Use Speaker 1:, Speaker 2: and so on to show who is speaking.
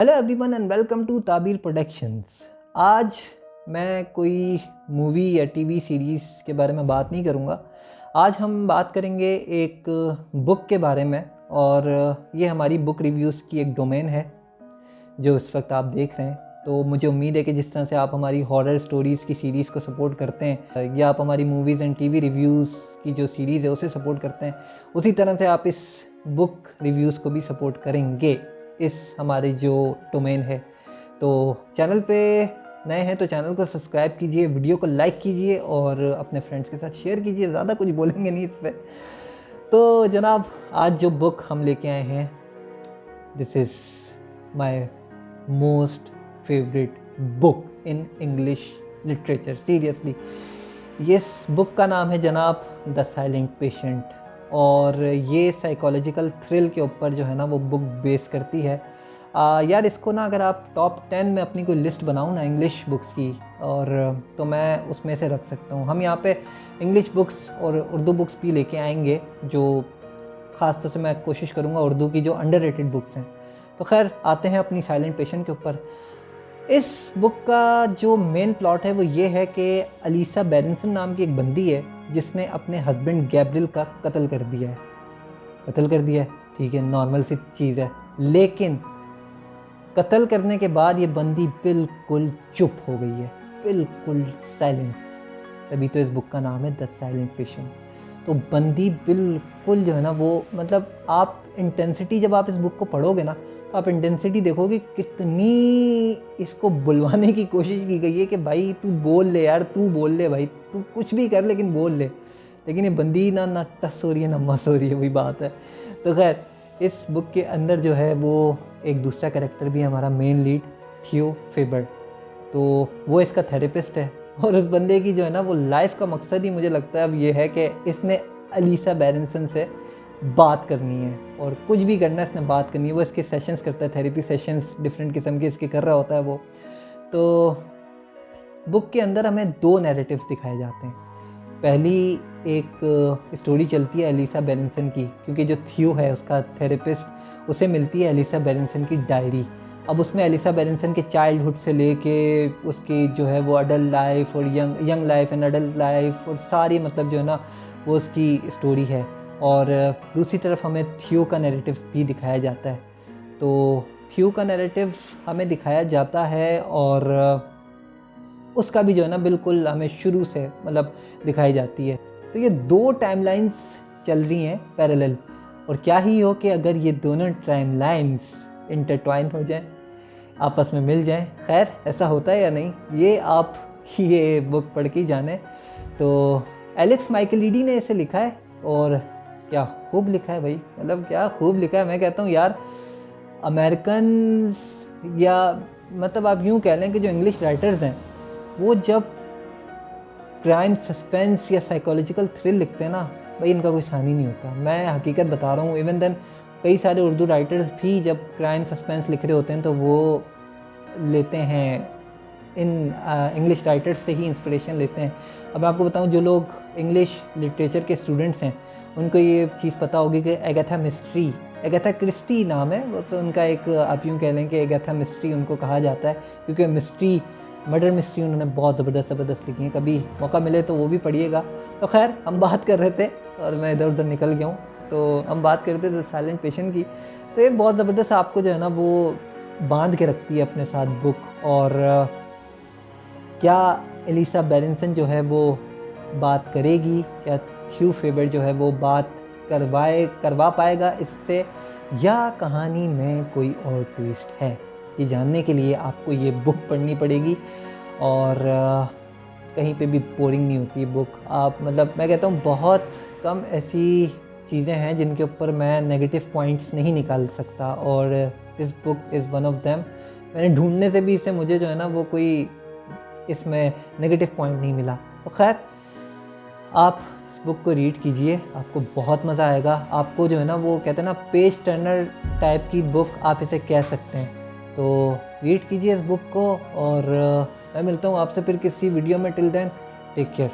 Speaker 1: Hello everyone and welcome to Tabeer productions. आज मैं कोई मूवी या टीवी सीरीज़ के बारे में बात नहीं करूँगा। आज हम बात करेंगे एक बुक के बारे में, और ये हमारी बुक रिव्यूज़ की एक डोमेन है जो इस वक्त आप देख रहे हैं। तो मुझे उम्मीद है कि जिस तरह से आप हमारी हॉरर स्टोरीज़ की सीरीज़ को सपोर्ट करते हैं या आप हमारी मूवीज़ एंड टीवी रिव्यूज़ की जो सीरीज़ है उसे सपोर्ट करते हैं, उसी तरह से आप इस बुक रिव्यूज़ को भी सपोर्ट करेंगे इस हमारी जो डोमेन है। तो चैनल पे नए हैं तो चैनल को सब्सक्राइब कीजिए, वीडियो को लाइक कीजिए और अपने फ्रेंड्स के साथ शेयर कीजिए। ज़्यादा कुछ बोलेंगे नहीं इस पर। तो जनाब, आज जो बुक हम लेके आए हैं, this is my most favourite book in English literature. Seriously, इस बुक का नाम है जनाब द साइलेंट पेशेंट, और ये साइकोलॉजिकल थ्रिल के ऊपर जो है ना वो बुक बेस करती है। यार, इसको ना अगर आप टॉप 10 में अपनी कोई लिस्ट बनाऊँ ना इंग्लिश बुक्स की, और तो मैं उसमें से रख सकता हूँ। हम यहाँ पे इंग्लिश बुक्स और उर्दू बुक्स भी लेके आएंगे, जो ख़ास तौर से मैं कोशिश करूँगा उर्दू की जो अंडररेटेड बुक्स हैं। तो खैर, आते हैं अपनी साइलेंट पेशेंट के ऊपर। इस बुक का जो मेन प्लॉट है वो ये है कि अलीसा बेरेंसन नाम की एक बंदी है जिसने अपने हस्बैंड गैब्रियल का कत्ल कर दिया है। ठीक है, नॉर्मल सी चीज़ है, लेकिन कत्ल करने के बाद ये बंदी बिल्कुल चुप हो गई है, बिल्कुल साइलेंस। तभी तो इस बुक का नाम है द साइलेंट पेशेंट। तो बंदी बिल्कुल जो है ना वो, मतलब आप इंटेंसिटी, जब आप इस बुक को पढ़ोगे ना तो आप इंटेंसिटी देखोगे कितनी इसको बुलवाने की कोशिश की गई है कि भाई तू बोल ले यार, तू बोल ले भाई, तू कुछ भी कर लेकिन बोल ले। लेकिन ये बंदी ना टस हो रही है ना मस हो रही है, वही बात है। तो खैर, इस बुक के अंदर जो है वो एक दूसरा कैरेक्टर भी है, हमारा मेन लीड थियो फेबर। तो वो इसका थेरेपिस्ट है, और उस बंदे की जो है ना वो लाइफ का मकसद ही मुझे लगता है अब ये है कि इसने अलीसा बेरेंसन से बात करनी है, और कुछ भी करना है इसने बात करनी है। वो इसके सेशंस करता है, थेरेपी सेशंस डिफरेंट किस्म के इसके कर रहा होता है वो। तो बुक के अंदर हमें दो नैरेटिव्स दिखाए जाते हैं। पहली एक स्टोरी चलती है अलीसा बेरेंसन की, क्योंकि जो थियो है उसका थेरेपिस्ट, उसे मिलती है अलीसा बेरेंसन की डायरी। अब उसमें अलीसा बेरेंसन के चाइल्डहुड से लेके उसकी जो है वो अडल्ट लाइफ और young life and adult life और सारी, मतलब जो है ना वो उसकी स्टोरी है। और दूसरी तरफ हमें थियो का नैरेटिव भी दिखाया जाता है। तो थियो का नैरेटिव हमें दिखाया जाता है, और उसका भी जो है ना बिल्कुल हमें शुरू से मतलब दिखाई जाती है। तो ये दो टाइमलाइंस चल रही हैं पैरेलल, और क्या ही हो कि अगर ये दोनों टाइमलाइंस इंटरट्वाइन हो जाएं, आपस में मिल जाएं। खैर, ऐसा होता है या नहीं ये आप ये बुक पढ़ के ही जाने। तो एलेक्स माइकलिडी ने इसे लिखा है, और क्या खूब लिखा है भाई, मतलब क्या खूब लिखा है। मैं कहता हूँ यार, अमेरिकन या मतलब आप यूँ कह लें कि जो इंग्लिश राइटर्स हैं वो जब क्राइम, सस्पेंस या साइकोलॉजिकल थ्रिल लिखते हैं ना भाई, इनका कोई सानी नहीं होता। मैं हकीकत बता रहा हूँ। इवन देन कई सारे उर्दू राइटर्स भी जब क्राइम सस्पेंस लिख रहे होते हैं तो वो लेते हैं इन इंग्लिश राइटर्स से ही इंस्पिरेशन लेते हैं। अब मैं आपको बताऊं, जो लोग इंग्लिश लिटरेचर के स्टूडेंट्स हैं उनको ये चीज़ पता होगी कि एगाथा क्रिस्टी नाम है वो, तो उनका एक, आप यूँ कह लें कि एगाथा मिस्ट्री उनको कहा जाता है, क्योंकि मर्डर मिस्ट्री उन्होंने बहुत ज़बरदस्त लिखी है। कभी मौका मिले तो वो भी पढ़िएगा। तो खैर, हम बात कर रहे थे और मैं इधर उधर निकल गया हूँ। तो हम बात करते थे साइलेंट पेशेंट की। तो ये बहुत ज़बरदस्त आपको जो है ना वो बांध के रखती है अपने साथ बुक। और क्या एलिसा बेरेंसन जो है वो बात करेगी, क्या थियो फेबर जो है वो बात करवा पाएगा इससे, या कहानी में कोई और ट्विस्ट है, ये जानने के लिए आपको ये बुक पढ़नी पड़ेगी। और कहीं पे भी बोरिंग नहीं होती बुक। आप, मतलब मैं कहता हूँ बहुत कम ऐसी चीज़ें हैं जिनके ऊपर मैं नेगेटिव पॉइंट्स नहीं निकाल सकता, और this book is one of them. मैंने ढूंढने से भी इससे मुझे जो है ना वो कोई इसमें नेगेटिव पॉइंट नहीं मिला। तो खैर, आप इस बुक को रीड कीजिए, आपको बहुत मज़ा आएगा। आपको जो है ना वो कहते हैं ना पेज टर्नर टाइप की बुक आप इसे कह सकते हैं। तो रीड कीजिए इस बुक को, और मैं मिलता हूँ आपसे फिर किसी वीडियो में। Till then, take care.